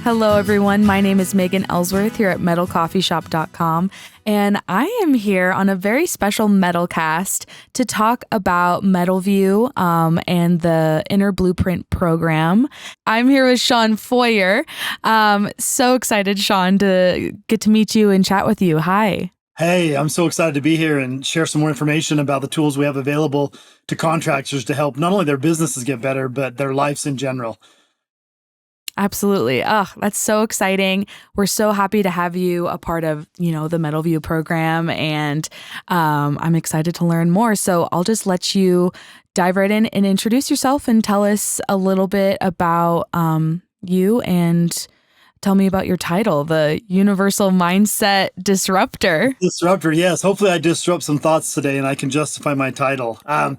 Hello, everyone. My name is Megan Ellsworth here at MetalCoffeeShop.com, and I am here on a very special MetalCast to talk about MetalVue and the Inner Blueprint program. I'm here with Shawn Feurer. So excited, Shawn, to get to meet you and chat with you. Hi. Hey, I'm so excited to be here and share some more information about the tools we have available to contractors to help not only their businesses get better, but their lives in general. Absolutely. Oh, that's so exciting. We're so happy to have you a part of, the MetalVue program, and I'm excited to learn more. So I'll just let you dive right in and introduce yourself and tell us a little bit about you and tell me about your title, the Universal Mindset Disruptor. Disruptor, yes. Hopefully I disrupt some thoughts today and I can justify my title. My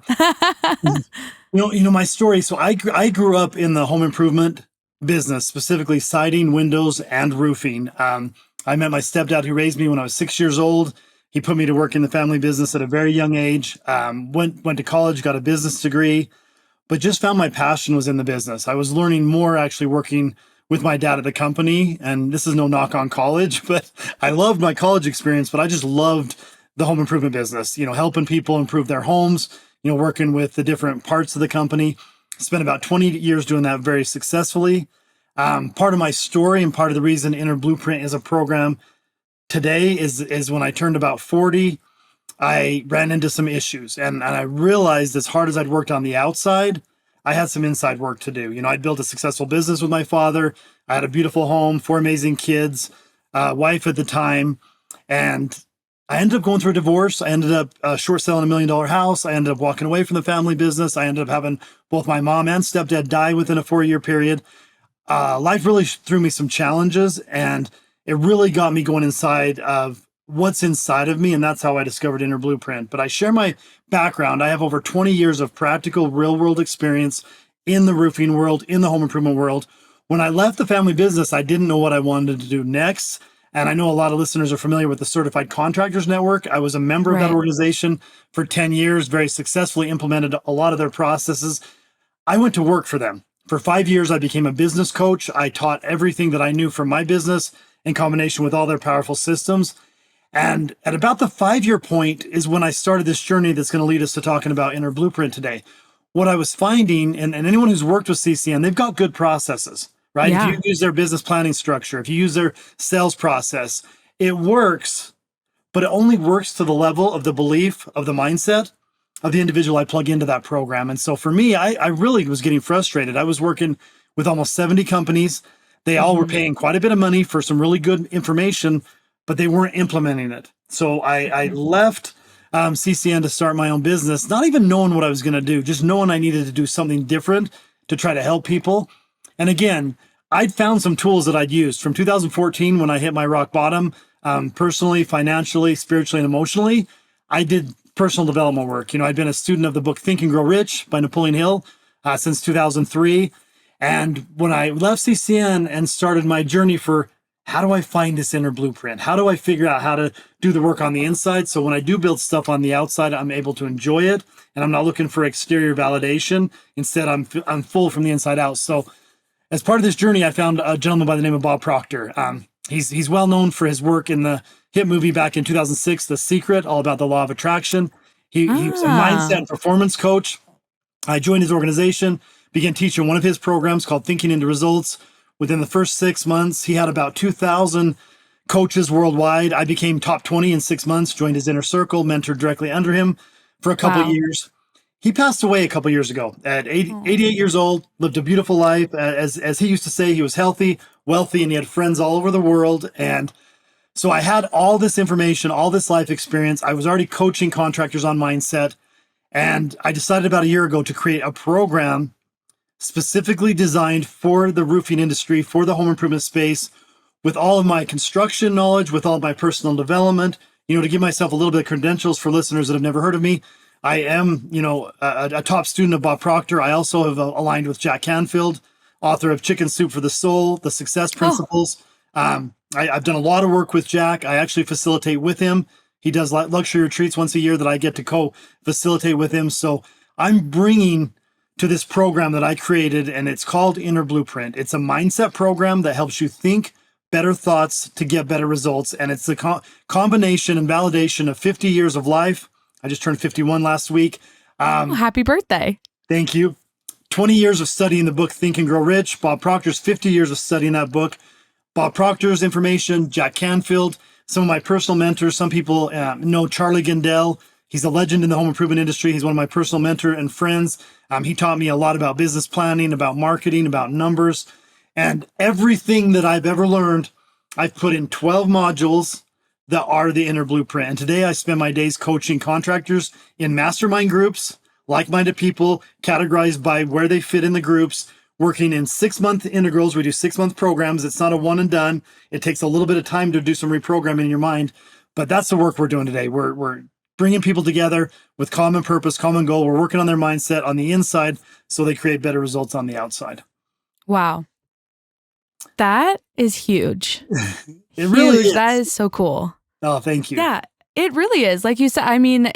story. So I grew up in the home improvement business, specifically siding, windows, and roofing. I met my stepdad who raised me when I was 6 years old. He put me to work in the family business at a very young age. Went to college, got a business degree, but just found my passion was in the business. I was learning more actually working with my dad at the company. And this is no knock on college, but I loved my college experience, but I just loved the home improvement business, helping people improve their homes, working with the different parts of the company. Spent about 20 years doing that very successfully. Part of my story and part of the reason Inner Blueprint is a program today is when I turned about 40, I ran into some issues and I realized as hard as I'd worked on the outside, I had some inside work to do. I'd built a successful business with my father. I had a beautiful home, 4 amazing kids, wife at the time. And I ended up going through a divorce. I ended up short selling $1 million house. I ended up walking away from the family business. I ended up having both my mom and stepdad die within a 4-year period. Life really threw me some challenges, and it really got me going inside of what's inside of me. And that's how I discovered Inner Blueprint. But I share my background. I have over 20 years of practical real world experience in the roofing world, in the home improvement world. When I left the family business, I didn't know what I wanted to do next. And I know a lot of listeners are familiar with the Certified Contractors Network. I was a member of that organization for 10 years, very successfully implemented a lot of their processes. I went to work for them. For 5 years, I became a business coach. I taught everything that I knew from my business in combination with all their powerful systems. And at about the 5-year point is when I started this journey that's going to lead us to talking about Inner Blueprint today. What I was finding, and anyone who's worked with CCN, they've got good processes. Right? Yeah. If you use their business planning structure, if you use their sales process, it works, but it only works to the level of the belief of the mindset of the individual I plug into that program. And so for me, I really was getting frustrated. I was working with almost 70 companies. They all were paying quite a bit of money for some really good information, but they weren't implementing it. So I left CCN to start my own business, not even knowing what I was going to do, just knowing I needed to do something different to try to help people. And again, I'd found some tools that I'd used from 2014 when I hit my rock bottom, personally, financially, spiritually, and emotionally. I did personal development work. I'd been a student of the book Think and Grow Rich by Napoleon Hill since 2003. And when I left CCN and started my journey for how do I find this inner blueprint? How do I figure out how to do the work on the inside? So when I do build stuff on the outside, I'm able to enjoy it. And I'm not looking for exterior validation. Instead, I'm full from the inside out. So as part of this journey, I found a gentleman by the name of Bob Proctor. He's well known for his work in the hit movie back in 2006, The Secret, all about the law of attraction. He was a mindset and performance coach. I joined his organization, began teaching one of his programs called Thinking into Results. Within the first 6 months, he had about 2,000 coaches worldwide. I became top 20 in 6 months, joined his inner circle, mentored directly under him for a couple of years. He passed away a couple of years ago at 88 years old, lived a beautiful life. As he used to say, he was healthy, wealthy, and he had friends all over the world. And so I had all this information, all this life experience. I was already coaching contractors on mindset. And I decided about a year ago to create a program specifically designed for the roofing industry, for the home improvement space, with all of my construction knowledge, with all of my personal development, to give myself a little bit of credentials for listeners that have never heard of me. I am, a top student of Bob Proctor. I also have aligned with Jack Canfield, author of Chicken Soup for the Soul, The Success Principles. I've done a lot of work with Jack. I actually facilitate with him. He does luxury retreats once a year that I get to co-facilitate with him. So I'm bringing to this program that I created, and it's called Inner Blueprint. It's a mindset program that helps you think better thoughts to get better results. And it's the combination and validation of 50 years of life. I just turned 51 last week. Happy birthday. Thank you. 20 years of studying the book Think and Grow Rich. Bob Proctor's 50 years of studying that book. Bob Proctor's information, Jack Canfield, some of my personal mentors. Some people know Charlie Gindell. He's a legend in the home improvement industry. He's one of my personal mentor and friends. He taught me a lot about business planning, about marketing, about numbers, and everything that I've ever learned, I've put in 12 modules that are the Inner Blueprint. And today I spend my days coaching contractors in mastermind groups, like-minded people categorized by where they fit in the groups, working in 6-month integrals. We do 6-month programs. It's not a one and done. It takes a little bit of time to do some reprogramming in your mind, but that's the work we're doing today. We're bringing people together with common purpose, common goal. We're working on their mindset on the inside so they create better results on the outside. Wow. That is huge. It really is. That is so cool. Oh, thank you. Yeah, it really is. Like you said, I mean,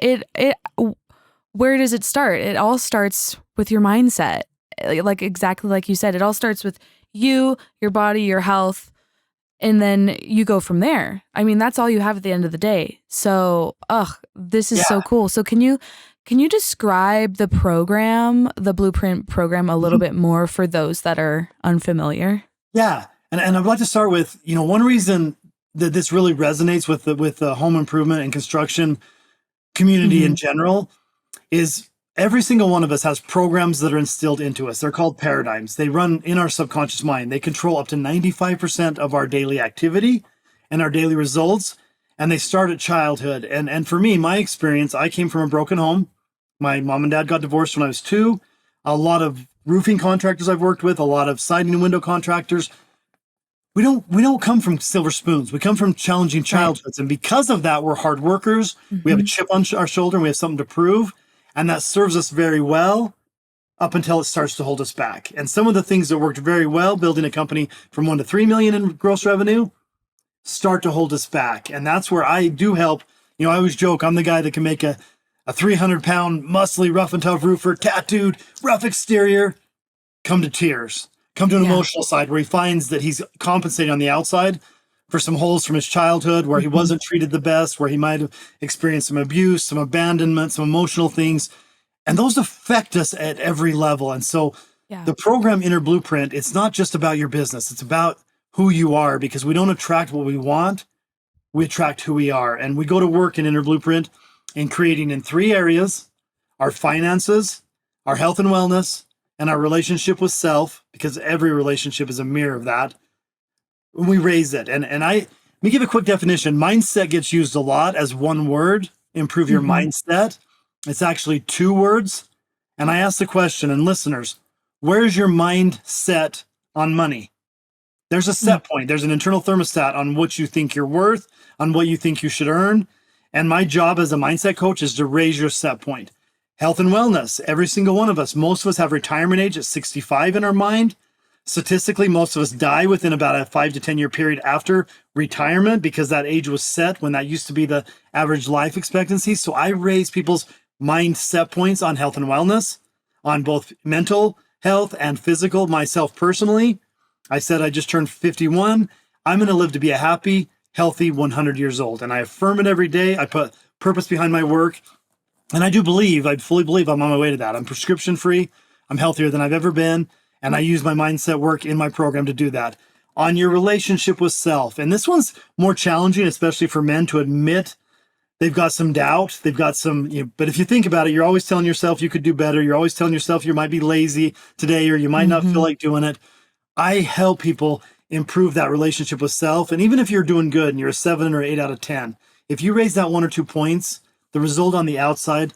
where does it start? It all starts with your mindset. Like exactly like you said, it all starts with you, your body, your health, and then you go from there. I mean, that's all you have at the end of the day. So, this is so cool. So can you describe the program, the Blueprint program, a little bit more for those that are unfamiliar? Yeah. And I'd like to start with, one reason that this really resonates with the home improvement and construction community in general is every single one of us has programs that are instilled into us. They're called paradigms. They run in our subconscious mind. They control up to 95% of our daily activity and our daily results. And they start at childhood. And for me, my experience, I came from a broken home. My mom and dad got divorced when I was 2. A lot of roofing contractors I've worked with, a lot of siding and window contractors. We don't come from silver spoons. We come from challenging childhoods. And because of that, we're hard workers. We have a chip on our shoulder and we have something to prove. And that serves us very well up until it starts to hold us back. And some of the things that worked very well, building a company from 1 to 3 million in gross revenue, start to hold us back. And that's where I do help. I always joke, I'm the guy that can make a 300-pound, muscly, rough and tough roofer, tattooed, rough exterior, come to tears. Come to an emotional side where he finds that he's compensating on the outside for some holes from his childhood, where he wasn't treated the best, where he might have experienced some abuse, some abandonment, some emotional things. And those affect us at every level. And so the program Inner Blueprint, it's not just about your business. It's about who you are, because we don't attract what we want. We attract who we are. And we go to work in Inner Blueprint in creating in 3 areas: our finances, our health and wellness, and our relationship with self, because every relationship is a mirror of that. We raise it. And let me give a quick definition. Mindset gets used a lot as one word, improve your mindset. It's actually 2 words. And I ask the question, and listeners, where's your mind set on money? There's a set point. There's an internal thermostat on what you think you're worth, on what you think you should earn. And my job as a mindset coach is to raise your set point. Health and wellness. Every single one of us, most of us have retirement age at 65 in our mind. Statistically, most of us die within about a 5 to 10 year period after retirement, because that age was set when that used to be the average life expectancy. So I raise people's mindset points on health and wellness, on both mental health and physical. Myself personally, I said I just turned 51. I'm going to live to be a happy, healthy 100 years old. And I affirm it every day. I put purpose behind my work. And I fully believe I'm on my way to that. I'm prescription free. I'm healthier than I've ever been. And I use my mindset work in my program to do that. On your relationship with self. And this one's more challenging, especially for men, to admit they've got some doubt. They've got some, but if you think about it, you're always telling yourself you could do better. You're always telling yourself you might be lazy today, or you might not feel like doing it. I help people improve that relationship with self. And even if you're doing good and you're a 7 or 8 out of 10, if you raise that 1 or 2 points, the result on the outside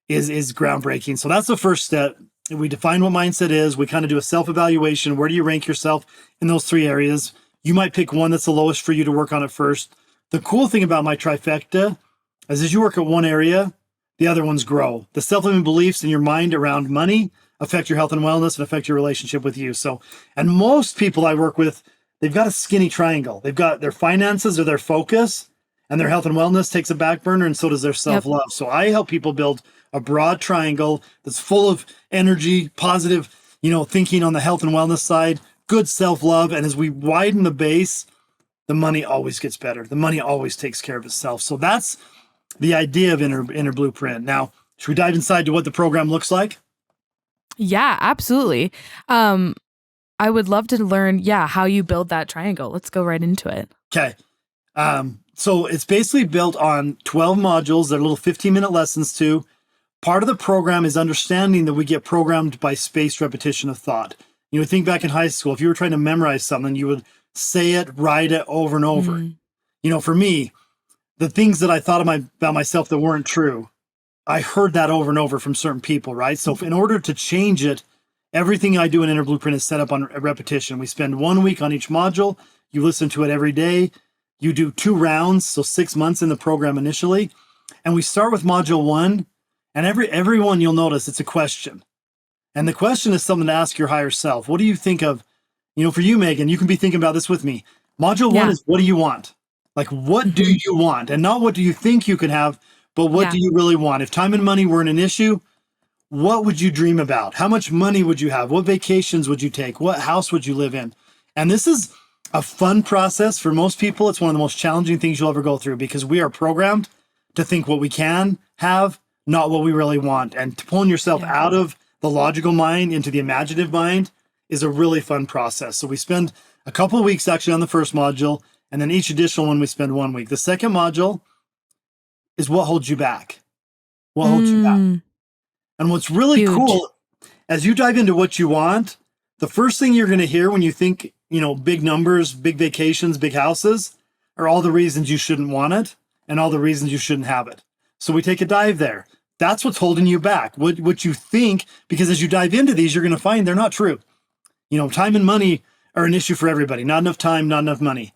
is groundbreaking. So that's the first step. We define what mindset is. We kind of do a self-evaluation. Where do you rank yourself in those 3 areas? You might pick one that's the lowest for you to work on at first. The cool thing about my trifecta is as you work at one area, the other ones grow. The self-limiting beliefs in your mind around money affect your health and wellness and affect your relationship with you. So, and most people I work with, they've got a skinny triangle. They've got their finances or their focus, and their health and wellness takes a back burner, and so does their Yep. self-love. So I help people build a broad triangle that's full of energy, positive, thinking on the health and wellness side, good self-love. And as we widen the base, the money always gets better. The money always takes care of itself. So that's the idea of inner blueprint. Now, should we dive inside to what the program looks like? Yeah, absolutely. I would love to learn, how you build that triangle. Let's go right into it. Okay. So it's basically built on 12 modules. They're little 15-minute lessons too. Part of the program is understanding that we get programmed by spaced repetition of thought. Think back in high school, if you were trying to memorize something, you would say it, write it over and over. For me, the things that I thought about myself that weren't true, I heard that over and over from certain people, right? So in order to change it, everything I do in Inner Blueprint is set up on a repetition. We spend 1 week on each module. You listen to it every day. You do 2 rounds, so 6 months in the program initially. And we start with module 1, and everyone you'll notice it's a question. And the question is something to ask your higher self. What do you think of, for you, Megan, you can be thinking about this with me. Module 1 is, what do you want? Like, what do you want? And not what do you think you can have, but what do you really want? If time and money weren't an issue, what would you dream about? How much money would you have? What vacations would you take? What house would you live in? And this is a fun process for most people. It's one of the most challenging things you'll ever go through, because we are programmed to think what we can have, not what we really want. And pulling yourself out of the logical mind into the imaginative mind is a really fun process. So we spend a couple of weeks actually on the first module, and then each additional one we spend 1 week. The second module is what holds you back. What holds you back? And what's really cool, as you dive into what you want, the first thing you're going to hear when you think, big numbers, big vacations, big houses, are all the reasons you shouldn't want it and all the reasons you shouldn't have it. So we take a dive there. That's what's holding you back. What you think, because as you dive into these, you're going to find they're not true. Time and money are an issue for everybody. Not enough time, not enough money.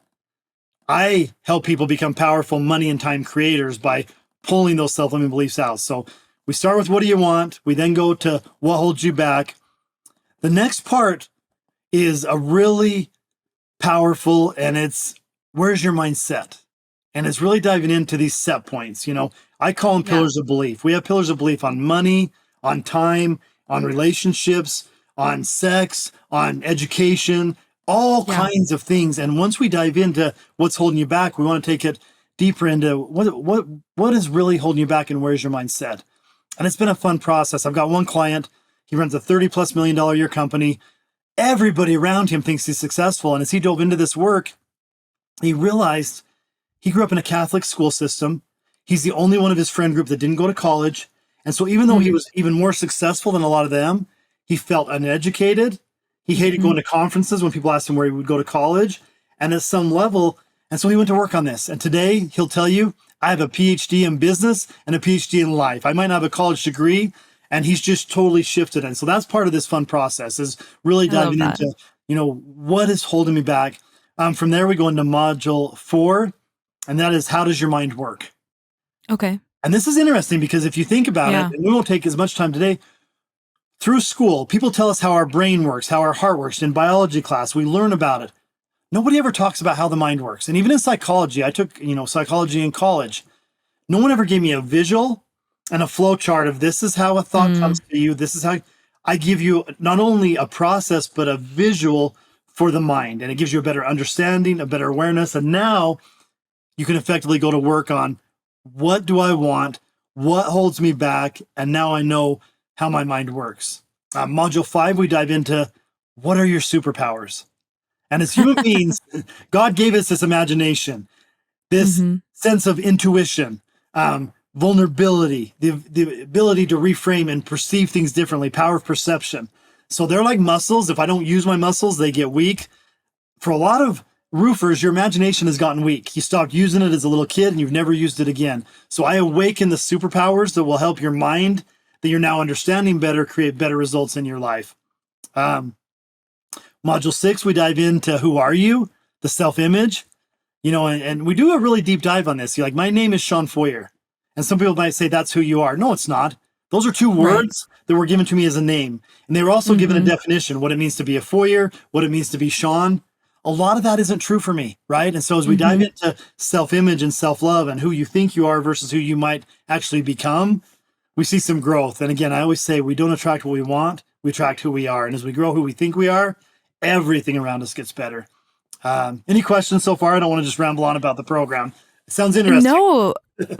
I help people become powerful money and time creators by pulling those self-limiting beliefs out. So we start with what do you want? We then go to what holds you back. The next part is a really powerful, and it's where's your mindset? And it's really diving into these set points. I call them pillars of belief. We have pillars of belief on money, on time, on relationships, on sex, on education, all kinds of things. And once we dive into what's holding you back, we want to take it deeper into what is really holding you back and where's your mindset. And it's been a fun process. I've got one client, he runs a $30+ million a year company. Everybody around him thinks he's successful. And as he dove into this work, he realized he grew up in a Catholic school system. He's the only one of his friend group that didn't go to college. And so even though he was even more successful than a lot of them, he felt uneducated. He hated going to conferences when people asked him where he would go to college. And at some level, and so he went to work on this. And today he'll tell you, I have a PhD in business and a PhD in life. I might not have a college degree, and he's just totally shifted. And so that's part of this fun process, is really diving into, what is holding me back. From there, we go into module 4, and that is, how does your mind work? Okay. And this is interesting because if you think about it, and we won't take as much time today, through school, people tell us how our brain works, how our heart works. In biology class, we learn about it. Nobody ever talks about how the mind works. And even in psychology, I took, psychology in college. No one ever gave me a visual and a flow chart of this is how a thought comes to you. This is how I give you not only a process, but a visual for the mind. And it gives you a better understanding, a better awareness. And now you can effectively go to work on, what do I want? What holds me back? And now I know how my mind works. Module 5, we dive into, what are your superpowers? And as human beings, God gave us this imagination, this sense of intuition, vulnerability, the ability to reframe and perceive things differently, power of perception. So they're like muscles. If I don't use my muscles, they get weak. For a lot of roofers, your imagination has gotten weak. You stopped using it as a little kid and you've never used it again. So I awaken the superpowers that will help your mind, that you're now understanding better, create better results in your life. Module 6, we dive into who are you, the self-image, and we do a really deep dive on this. You're like, my name is Shawn Feurer. And some people might say that's who you are. No, it's not. Those are 2 words that were given to me as a name. And they were also given a definition, what it means to be a Feurer, what it means to be Shawn. a lot of that isn't true for me, right? And so as we dive into self-image and self-love and who you think you are versus who you might actually become, we see some growth. And again, I always say we don't attract what we want, we attract who we are. And as we grow who we think we are, everything around us gets better. Any questions so far? I don't want to just ramble on about the program. It sounds interesting. No.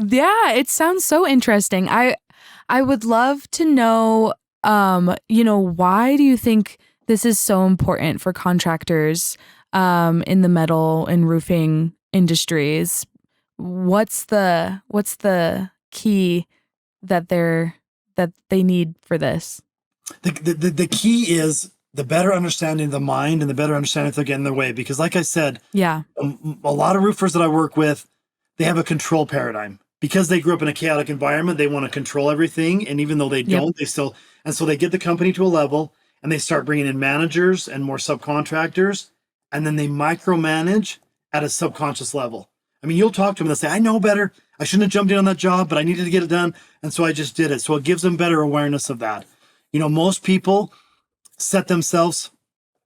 Yeah, it sounds so interesting. I would love to know, why do you think this is so important for contractors in the metal and roofing industries? What's the key that they need for this? The key is the better understanding of the mind and the better understanding if they're getting in their way. Because like I said, Yeah. a lot of roofers that I work with, they have a control paradigm. Because they grew up in a chaotic environment, they want to control everything. And even though they don't, they still, and so they get the company to a level and they start bringing in managers and more subcontractors. And then they micromanage at a subconscious level. I mean, you'll talk to them and they'll say, I know better. I shouldn't have jumped in on that job, but I needed to get it done. And so I just did it. So it gives them better awareness of that. Most people set themselves,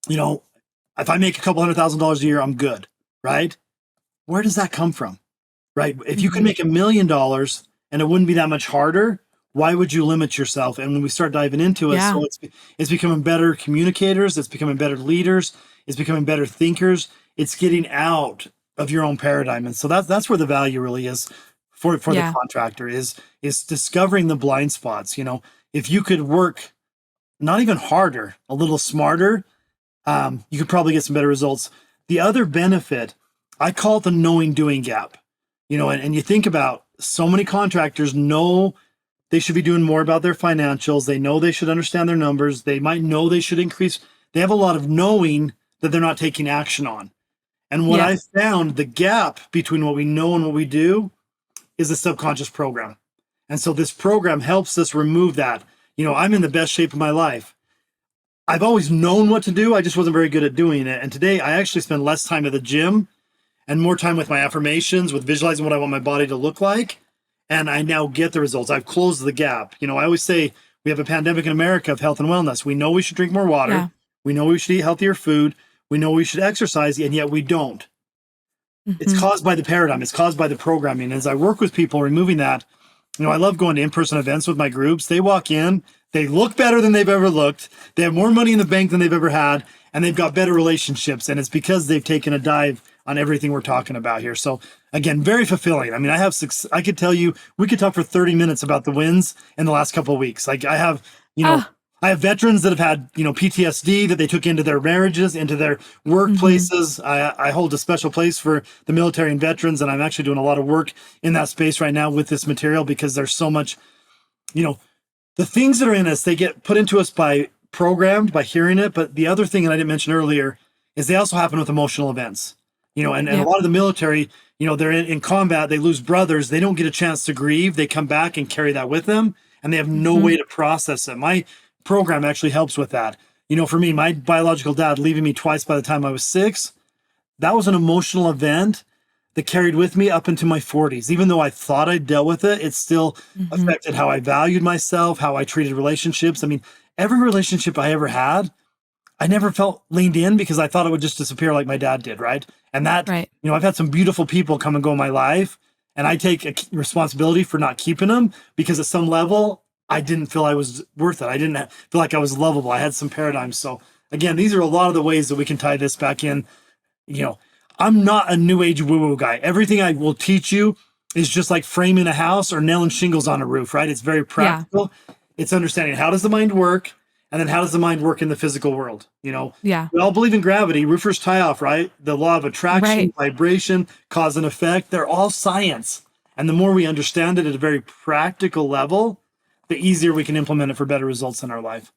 if I make a couple $100,000 a year, I'm good, right? Where does that come from, right? If you can make $1 million and it wouldn't be that much harder, why would you limit yourself? And when we start diving into it, so it's becoming better communicators, it's becoming better leaders, it's becoming better thinkers. It's getting out of your own paradigm. And so that's where the value really is for the contractor is discovering the blind spots. If you could work not even harder, a little smarter, you could probably get some better results. The other benefit, I call it the knowing doing gap. And you think about so many contractors know they should be doing more about their financials. They know they should understand their numbers. They might know they should increase. They have a lot of knowing that they're not taking action on. And what I found, the gap between what we know and what we do is a subconscious program. And so this program helps us remove that. I'm in the best shape of my life. I've always known what to do. I just wasn't very good at doing it. And today I actually spend less time at the gym and more time with my affirmations, with visualizing what I want my body to look like. And I now get the results. I've closed the gap. I always say we have a pandemic in America of health and wellness. We know we should drink more water. Yeah. We know we should eat healthier food. We know we should exercise, and yet we don't. It's caused by the paradigm. It's caused by the programming. As I work with people removing that, I love going to in-person events with my groups. They walk in, they look better than they've ever looked. They have more money in the bank than they've ever had, and they've got better relationships. And it's because they've taken a dive on everything we're talking about here. So again, very fulfilling. I mean, I could tell you, we could talk for 30 minutes about the wins in the last couple of weeks. Like I have, I have veterans that have had, PTSD that they took into their marriages, into their workplaces. I hold a special place for the military and veterans, and I'm actually doing a lot of work in that space right now with this material because there's so much, the things that are in us, they get put into us by programmed, by hearing it. But the other thing that I didn't mention earlier is they also happen with emotional events, and a lot of the military, they're in combat, they lose brothers, they don't get a chance to grieve. They come back and carry that with them, and they have no way to process it. My program actually helps with that. For me, my biological dad leaving me twice by the time I was 6, that was an emotional event that carried with me up into my 40s. Even though I thought I dealt with it, it still affected how I valued myself, how I treated relationships. I mean, every relationship I ever had, I never felt leaned in because I thought it would just disappear like my dad did, right? And that, I've had some beautiful people come and go in my life, and I take a responsibility for not keeping them because at some level, I didn't feel I was worth it. I didn't feel like I was lovable. I had some paradigms. So again, these are a lot of the ways that we can tie this back in. I'm not a new age woo-woo guy. Everything I will teach you is just like framing a house or nailing shingles on a roof, right? It's very practical. Yeah. It's understanding how does the mind work, and then how does the mind work in the physical world? We all believe in gravity. Roofers tie off, right? The law of attraction, vibration, cause and effect. They're all science. And the more we understand it at a very practical level, the easier we can implement it for better results in our life.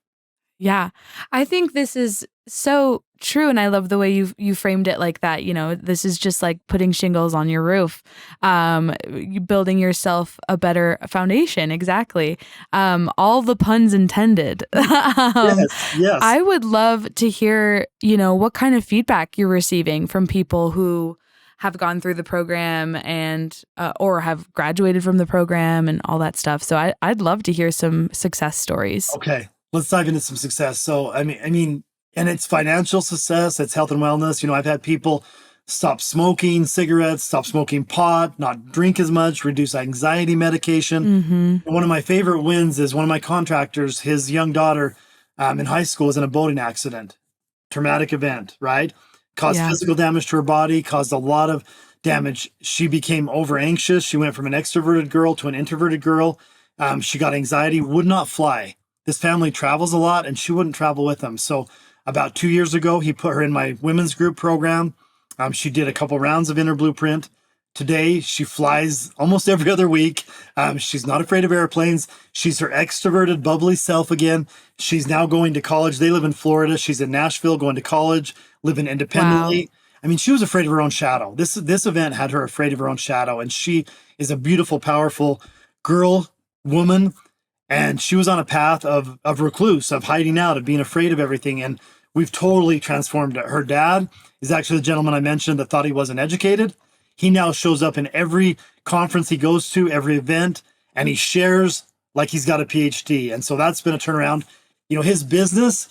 Yeah, I think this is so true. And I love the way you framed it like that. This is just like putting shingles on your roof, building yourself a better foundation. Exactly. All the puns intended. Yes. I would love to hear, what kind of feedback you're receiving from people who have gone through the program and or have graduated from the program and all that stuff. So I'd love to hear some success stories. Okay, let's dive into some success. So I mean, And it's financial success, it's health and wellness. You know, I've had people stop smoking cigarettes, stop smoking pot, not drink as much, reduce anxiety medication. Mm-hmm. And one of my favorite wins is one of my contractors, his young daughter in high school was in a boating accident, traumatic event, right? Caused Yeah. physical damage to her body, caused a lot of damage. She became over anxious. She went from an extroverted girl to an introverted girl. She got anxiety, would not fly. This family travels a lot and she wouldn't travel with them. So about 2 years ago, he put her in my women's group program. She did a couple rounds of inner BluePrint. Today, she flies almost every other week. She's not afraid of airplanes. She's her extroverted, bubbly self again. She's now going to college. They live in Florida. She's in Nashville going to college, living independently. Wow. I mean, she was afraid of her own shadow. This event had her afraid of her own shadow. And she is a beautiful, powerful girl, woman. And she was on a path of recluse, of hiding out, of being afraid of everything. And we've totally transformed it. Her dad is actually the gentleman I mentioned that thought he wasn't educated. He now shows up in every conference he goes to, every event, and he shares like he's got a PhD. And so that's been a turnaround. You know, his business,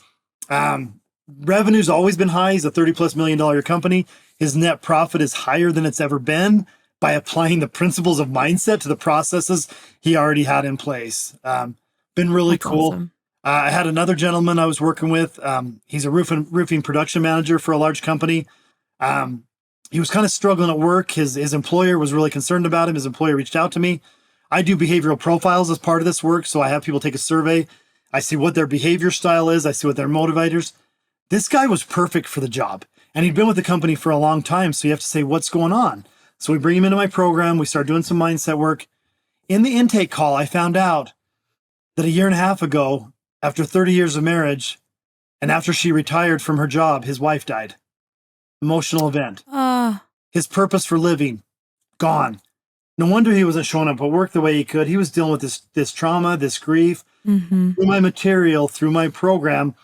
revenue's always been high. He's a $30+ million company. His net profit is higher than it's ever been by applying the principles of mindset to the processes he already had in place. Been really That's cool. awesome. I had another gentleman I was working with. He's a roofing production manager for a large company. He was kind of struggling at work. His employer was really concerned about him. His employer reached out to me. I do behavioral profiles as part of this work. So I have people take a survey. I see what their behavior style is. I see what their motivators. This guy was perfect for the job. And he'd been with the company for a long time. So you have to say, what's going on? So we bring him into my program. We start doing some mindset work. In the intake call, I found out that a year and a half ago, after 30 years of marriage, and after she retired from her job, his wife died. Emotional event. His purpose for living, gone. No wonder he wasn't showing up at work the way he could. He was dealing with this trauma, this grief. Mm-hmm. Through my material, through my program,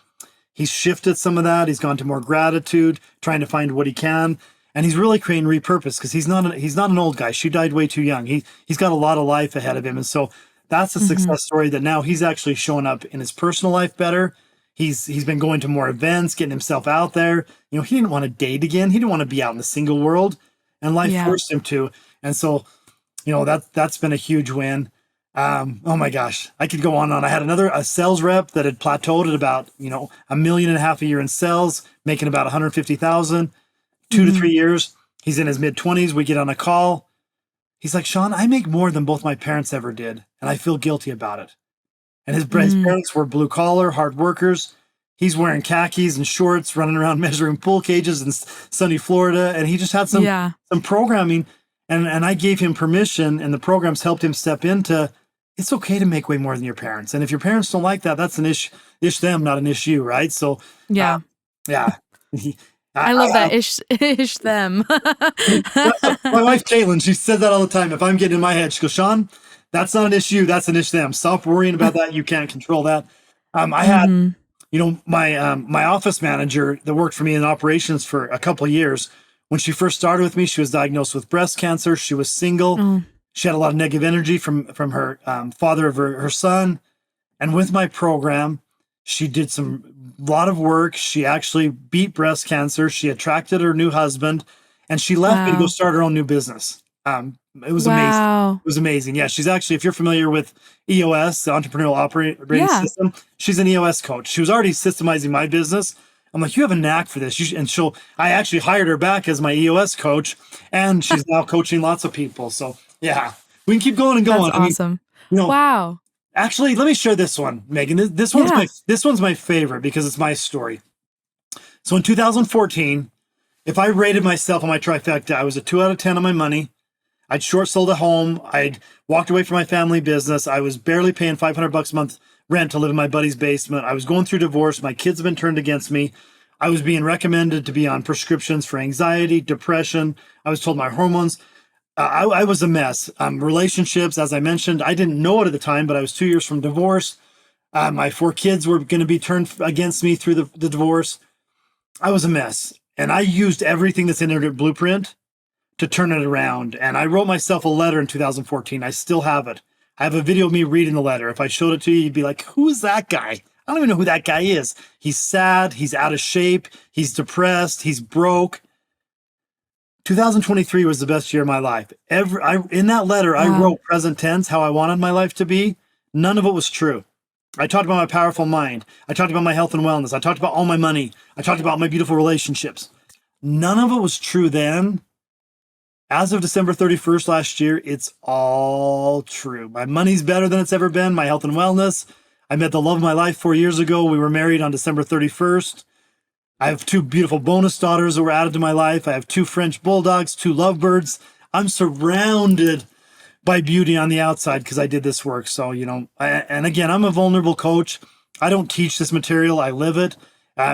he's shifted some of that. He's gone to more gratitude, trying to find what he can. And he's really creating repurpose because he's not an old guy. She died way too young. He's got a lot of life ahead of him. And so that's a success story that now he's actually showing up in his personal life better. He's been going to more events, getting himself out there. You know, he didn't want to date again. He didn't want to be out in the single world, and life forced him to. And so, you know, that's been a huge win. Oh my gosh, I could go on and on. I had a sales rep that had plateaued at about, $1.5 million a year in sales, making about 150,000, 2 to 3 years. He's in his mid-20s. We get on a call. He's like, Shawn, I make more than both my parents ever did, and I feel guilty about it. And his parents were blue collar, hard workers. He's wearing khakis and shorts, running around measuring pool cages in sunny Florida. And he just had some programming. And I gave him permission, and the programs helped him step into, it's okay to make way more than your parents. And if your parents don't like that, that's an ish them, not an issue, right? So yeah. I love that ish them. My wife Caitlin, she says that all the time. If I'm getting in my head, she goes, Shawn, that's not an issue. That's an ish them. Stop worrying about that. You can't control that. I had, my office manager that worked for me in operations for a couple of years. When she first started with me, she was diagnosed with breast cancer. She was single. She had a lot of negative energy from her father of her son. And with my program, she did a lot of work. She actually beat breast cancer. She attracted her new husband, and she left me to go start her own new business. It was amazing. It was amazing. Yeah, she's actually, if you're familiar with EOS, the Entrepreneurial Operating System, she's an EOS coach. She was already systemizing my business. I'm like, you have a knack for this. I actually hired her back as my EOS coach, and she's now coaching lots of people. So yeah, we can keep going and going. That's awesome. Wow. Actually, let me share this one, Megan. This one's my favorite because it's my story. So in 2014, if I rated myself on my trifecta, I was a 2 out of 10 on my money. I'd short sold a home. I'd walked away from my family business. I was barely paying $500 a month rent to live in my buddy's basement. I was going through divorce. My kids have been turned against me. I was being recommended to be on prescriptions for anxiety, depression. I was told my hormones. I was a mess. Relationships, as I mentioned, I didn't know it at the time, but I was 2 years from divorce. My 4 kids were going to be turned against me through the divorce. I was a mess. And I used everything that's in Inner BluePrint to turn it around. And I wrote myself a letter in 2014. I still have it. I have a video of me reading the letter. If I showed it to you, you'd be like, who's that guy? I don't even know who that guy is. He's sad. He's out of shape. He's depressed. He's broke. 2023 was the best year of my life. In that letter, I Wow. wrote present tense, how I wanted my life to be. None of it was true. I talked about my powerful mind. I talked about my health and wellness. I talked about all my money. I talked about my beautiful relationships. None of it was true then. As of December 31st last year, it's all true. My money's better than it's ever been. My health and wellness. I met the love of my life 4 years ago. We were married on December 31st. I have 2 beautiful bonus daughters that were added to my life. I have 2 French bulldogs, 2 lovebirds. I'm surrounded by beauty on the outside because I did this work. So, and again, I'm a vulnerable coach. I don't teach this material. I live it.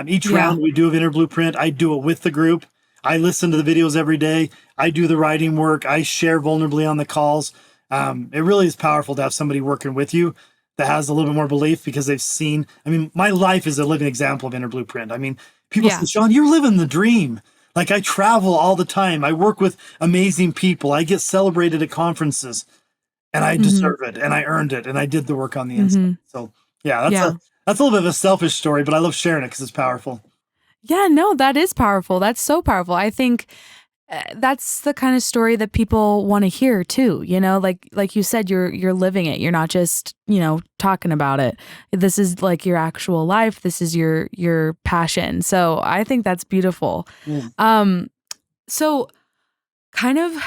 Each round we do of Inner Blueprint, I do it with the group. I listen to the videos every day. I do the writing work. I share vulnerably on the calls. It really is powerful to have somebody working with you that has a little bit more belief because they've seen, my life is a living example of Inner Blueprint. People say, Shawn, you're living the dream. Like, I travel all the time. I work with amazing people. I get celebrated at conferences, and I deserve it, and I earned it, and I did the work on the inside. So yeah, that's a little bit of a selfish story, but I love sharing it because it's powerful. Yeah, no, that is powerful. That's so powerful. I think that's the kind of story that people want to hear too. Like you said, you're living it. You're not just talking about it. This is like your actual life. This is your passion. So I think that's beautiful. So kind of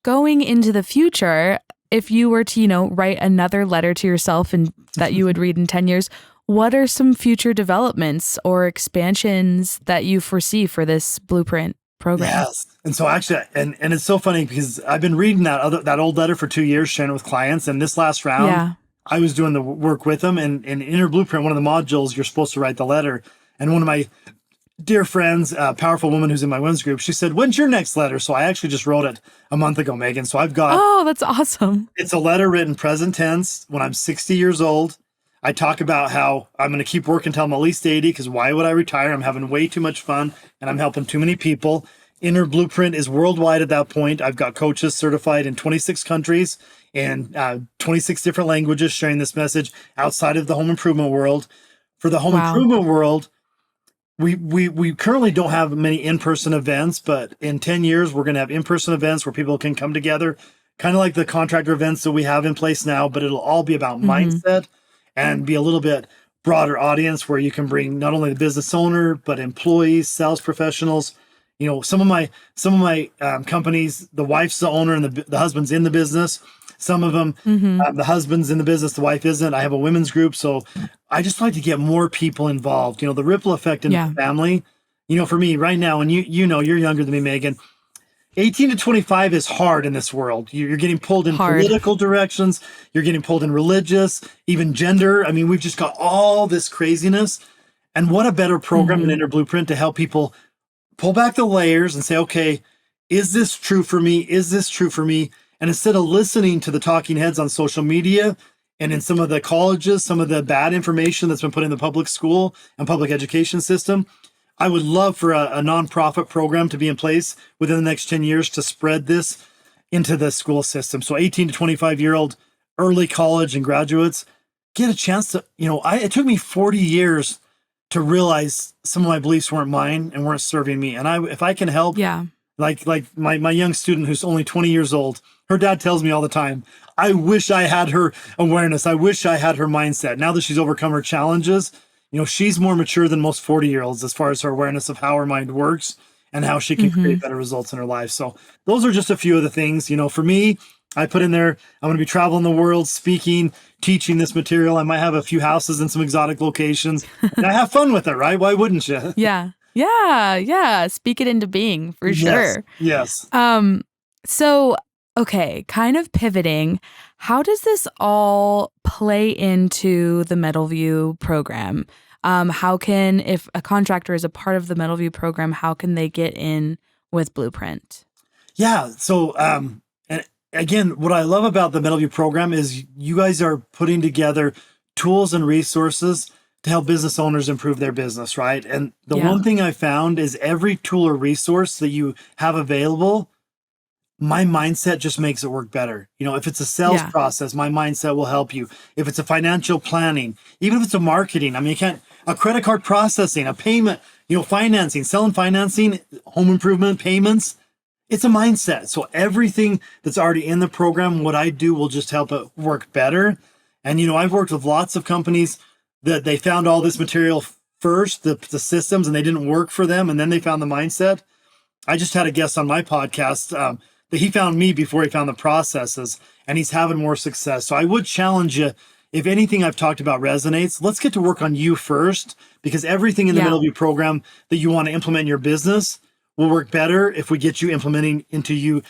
going into the future, if you were to write another letter to yourself and that you would read in 10 years, what are some future developments or expansions that you foresee for this Blueprint program? Yes. And so actually, and it's so funny because I've been reading that old letter for 2 years, sharing it with clients. And this last round, I was doing the work with them. And in Inner Blueprint, one of the modules, you're supposed to write the letter. And one of my dear friends, a powerful woman who's in my women's group, she said, when's your next letter? So I actually just wrote it a month ago, Megan. So I've got... Oh, that's awesome. It's a letter written present tense when I'm 60 years old. I talk about how I'm going to keep working until I'm at least 80 because why would I retire? I'm having way too much fun and I'm helping too many people. Inner Blueprint is worldwide at that point. I've got coaches certified in 26 countries and 26 different languages sharing this message outside of the home improvement world. For the home improvement world, we currently don't have many in-person events, but in 10 years, we're going to have in-person events where people can come together, kind of like the contractor events that we have in place now, but it'll all be about mindset and be a little bit broader audience where you can bring not only the business owner, but employees, sales professionals. Some of my companies, the wife's the owner and the husband's in the business. Some of them, the husband's in the business, the wife isn't. I have a women's group. So I just like to get more people involved. The ripple effect in the family, for me right now, and you're younger than me, Megan, 18 to 25 is hard in this world. You're getting pulled in political directions. You're getting pulled in religious, even gender. We've just got all this craziness. And what a better program than Inner Blueprint to help people pull back the layers and say, okay, is this true for me? Is this true for me? And instead of listening to the talking heads on social media and in some of the colleges, some of the bad information that's been put in the public school and public education system, I would love for a nonprofit program to be in place within the next 10 years to spread this into the school system. So 18 to 25-year-old early college and graduates get a chance to, it took me 40 years to realize some of my beliefs weren't mine and weren't serving me. And if I can help, like my young student who's only 20 years old, her dad tells me all the time, I wish I had her awareness. I wish I had her mindset. Now that she's overcome her challenges, she's more mature than most 40-year-olds as far as her awareness of how her mind works and how she can create better results in her life. So those are just a few of the things. For me, I put in there, I'm going to be traveling the world, speaking, teaching this material. I might have a few houses in some exotic locations. And I have fun with it, right? Why wouldn't you? Yeah. Speak it into being for sure. Yes. So, okay, kind of pivoting, how does this all play into the MetalVue program? If a contractor is a part of the MetalVue program, how can they get in with Blueprint? Yeah. So, and again, what I love about the MetalVue program is you guys are putting together tools and resources to help business owners improve their business, right? And the one thing I found is every tool or resource that you have available, my mindset just makes it work better. If it's a sales Yeah. process, my mindset will help you. If it's a financial planning, even if it's a marketing, I mean, a credit card processing, a payment, financing, selling financing, home improvement payments, it's a mindset. So everything that's already in the program, what I do will just help it work better. And, I've worked with lots of companies that they found all this material first, the systems, and they didn't work for them. And then they found the mindset. I just had a guest on my podcast that he found me before he found the processes, and he's having more success. So I would challenge you, if anything I've talked about resonates, let's get to work on you first, because everything in the Yeah. MetalVue program that you want to implement in your business will work better if we get you implementing into you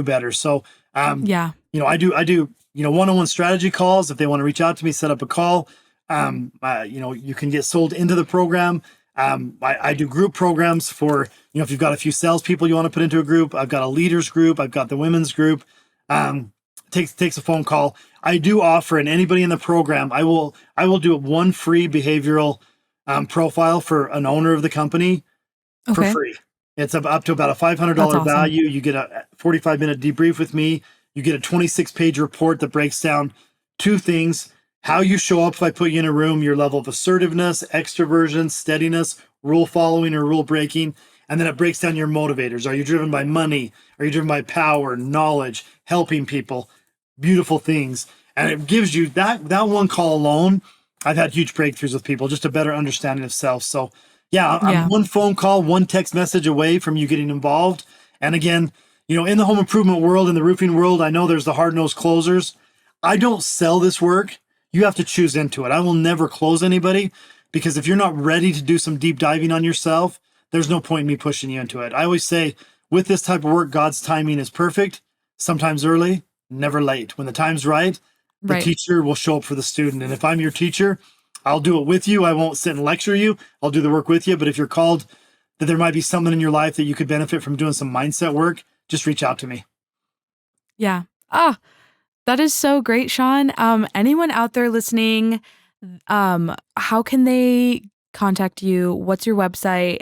better. So, Yeah. I do, one-on-one strategy calls. If they want to reach out to me, set up a call. You can get sold into the program. I do group programs for, if you've got a few salespeople you want to put into a group. I've got a leaders group. I've got the women's group. Takes a phone call. I do offer, and anybody in the program, I will do one free behavioral profile for an owner of the company for Okay. free. It's up to about a $500 That's awesome. value. You get a 45-minute debrief with me. You get a 26-page report that breaks down two things: how you show up if I put you in a room, your level of assertiveness, extroversion, steadiness, rule following or rule breaking. And then it breaks down your motivators. Are you driven by money? Are you driven by power, knowledge, helping people, beautiful things? And it gives you that one call alone. I've had huge breakthroughs with people, just a better understanding of self. So yeah, I'm one phone call, one text message away from you getting involved. And again, in the home improvement world, in the roofing world, I know there's the hard-nosed closers. I don't sell this work. You have to choose into it. I will never close anybody, because if you're not ready to do some deep diving on yourself, there's no point in me pushing you into it. I always say, with this type of work, God's timing is perfect, sometimes early, never late. When the time's right, the teacher will show up for the student. And if I'm your teacher, I'll do it with you. I won't sit and lecture you. I'll do the work with you. But if you're called that there might be someone in your life that you could benefit from doing some mindset work, just reach out to me. Yeah. That is so great, Shawn. Anyone out there listening, how can they contact you? What's your website?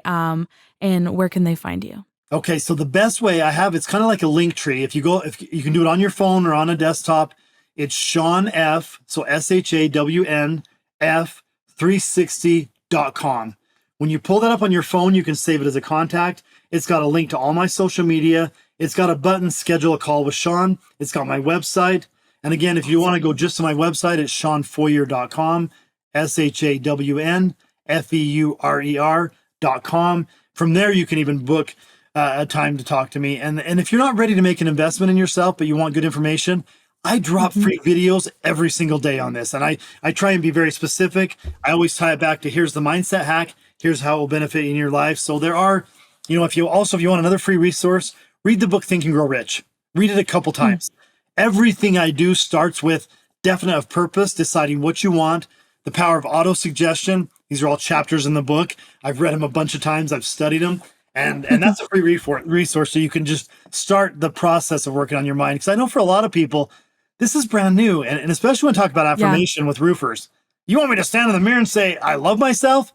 And where can they find you? Okay, so the best way I have, it's kind of like a link tree. If you you can do it on your phone or on a desktop, it's Shawn F, so SHAWN F 360.com. When you pull that up on your phone, you can save it as a contact. It's got a link to all my social media. It's got a button, schedule a call with Shawn. It's got my website. And again, if you want to go just to my website, it's ShawnFeurer.com, ShawnFeurer.com. From there, you can even book a time to talk to me. And if you're not ready to make an investment in yourself, but you want good information, I drop free videos every single day on this. And I try and be very specific. I always tie it back to, here's the mindset hack. Here's how it will benefit in your life. So there are, if you want another free resource, read the book Think and Grow Rich. Read it a couple times. Everything I do starts with definite of purpose, deciding what you want, the power of auto-suggestion. These are all chapters in the book. I've read them a bunch of times. I've studied them. And that's a free resource. So you can just start the process of working on your mind. Because I know for a lot of people, this is brand new. And especially when I talk about affirmation with roofers. You want me to stand in the mirror and say, I love myself?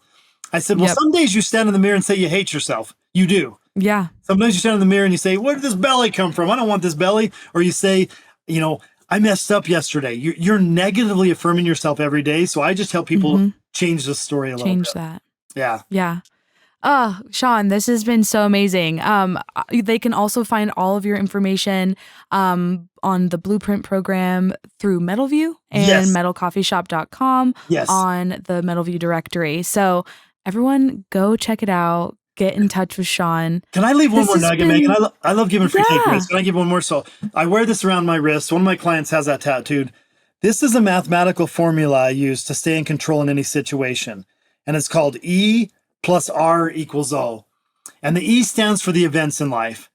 I said, well, some days you stand in the mirror and say you hate yourself. You do. Yeah. Sometimes you stand in the mirror and you say, where did this belly come from? I don't want this belly. Or you say, I messed up yesterday. You're negatively affirming yourself every day. So I just help people change the story a little bit. Change that. Yeah. Yeah. Oh, Shawn, this has been so amazing. They can also find all of your information on the BluePrint program through MetalVue and MetalCoffeeShop.com on the MetalVue directory. So everyone go check it out. Get in touch with Shawn. Can I leave one more nugget, Megan? I love giving free takeaways. Can I give one more? So I wear this around my wrist. One of my clients has that tattooed. This is a mathematical formula I use to stay in control in any situation. And it's called E plus R equals O. And the E stands for the events in life.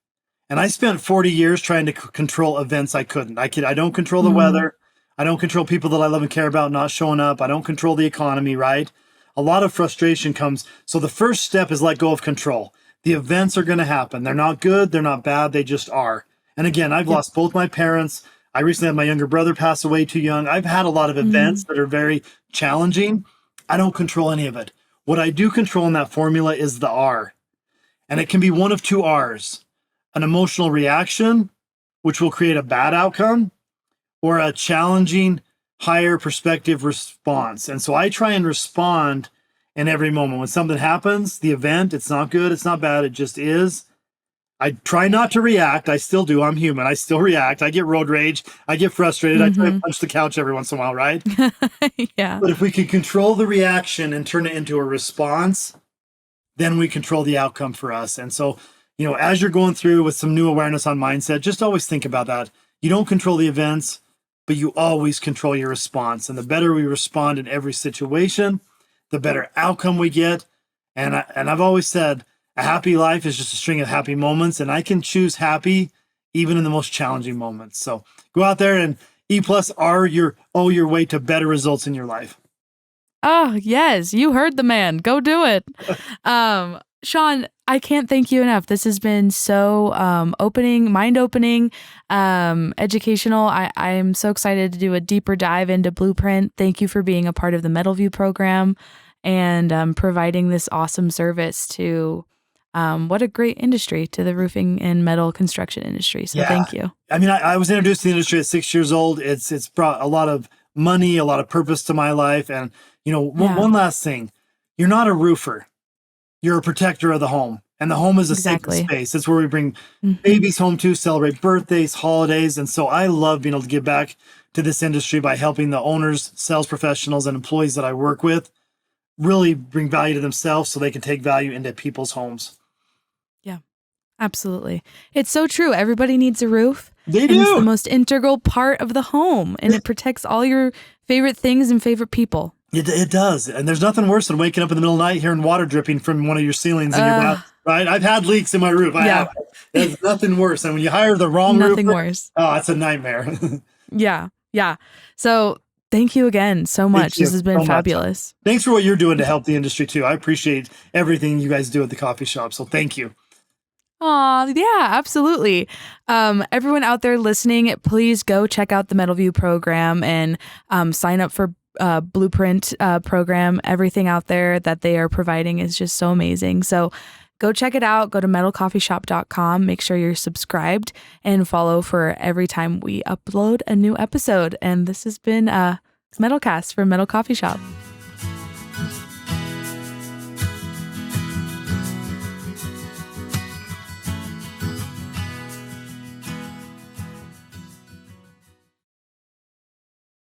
And I spent 40 years trying to control events I couldn't. I don't control the weather. I don't control people that I love and care about not showing up. I don't control the economy, right? A lot of frustration comes. So the first step is let go of control. The events are going to happen. They're not good. They're not bad. They just are. And again, I've lost both my parents. I recently had my younger brother pass away too young. I've had a lot of events that are very challenging. I don't control any of it. What I do control in that formula is the R. And it can be one of two R's: an emotional reaction which will create a bad outcome, or a challenging, higher perspective response. And so I try and respond in every moment. When something happens, the event, it's not good, it's not bad, it just is. I try not to react. I still do. I'm human. I still react. I get road rage. I get frustrated. I try to punch the couch every once in a while, right? Yeah. But if we can control the reaction and turn it into a response, then we control the outcome for us. And so, as you're going through with some new awareness on mindset, just always think about that. You don't control the events, but you always control your response. And the better we respond in every situation, the better outcome we get. And I've always said, a happy life is just a string of happy moments, and I can choose happy even in the most challenging moments. So go out there and E+R your way to better results in your life. Oh, yes. You heard the man. Go do it. Shawn, I can't thank you enough. This has been so mind-opening, educational. I am so excited to do a deeper dive into BluePrint. Thank you for being a part of the MetalVue program and providing this awesome service to what a great industry, to the roofing and metal construction industry. So thank you. I mean, I was introduced to the industry at 6 years old. It's brought a lot of money, a lot of purpose to my life. And, one last thing, you're not a roofer. You're a protector of the home. And the home is a sacred space. It's where we bring babies home to celebrate birthdays, holidays. And so I love being able to give back to this industry by helping the owners, sales professionals, and employees that I work with really bring value to themselves so they can take value into people's homes. Yeah, absolutely. It's so true. Everybody needs a roof. They do. And it's the most integral part of the home, and it protects all your favorite things and favorite people. It does. And there's nothing worse than waking up in the middle of the night hearing water dripping from one of your ceilings in your bath, right? I've had leaks in my roof. There's nothing worse. And when you hire the wrong roofer, nothing worse. Oh, it's a nightmare. Yeah. So thank you again so much. This has been fabulous. Thanks for what you're doing to help the industry too. I appreciate everything you guys do at the coffee shop. So thank you. Oh, yeah, absolutely. Everyone out there listening, please go check out the MetalVue program and sign up for BluePrint program. Everything out there that they are providing is just so amazing. So go check it out. Go to MetalCoffeeShop.com. Make sure you're subscribed and follow for every time we upload a new episode. And this has been MetalCast from Metal Coffee Shop.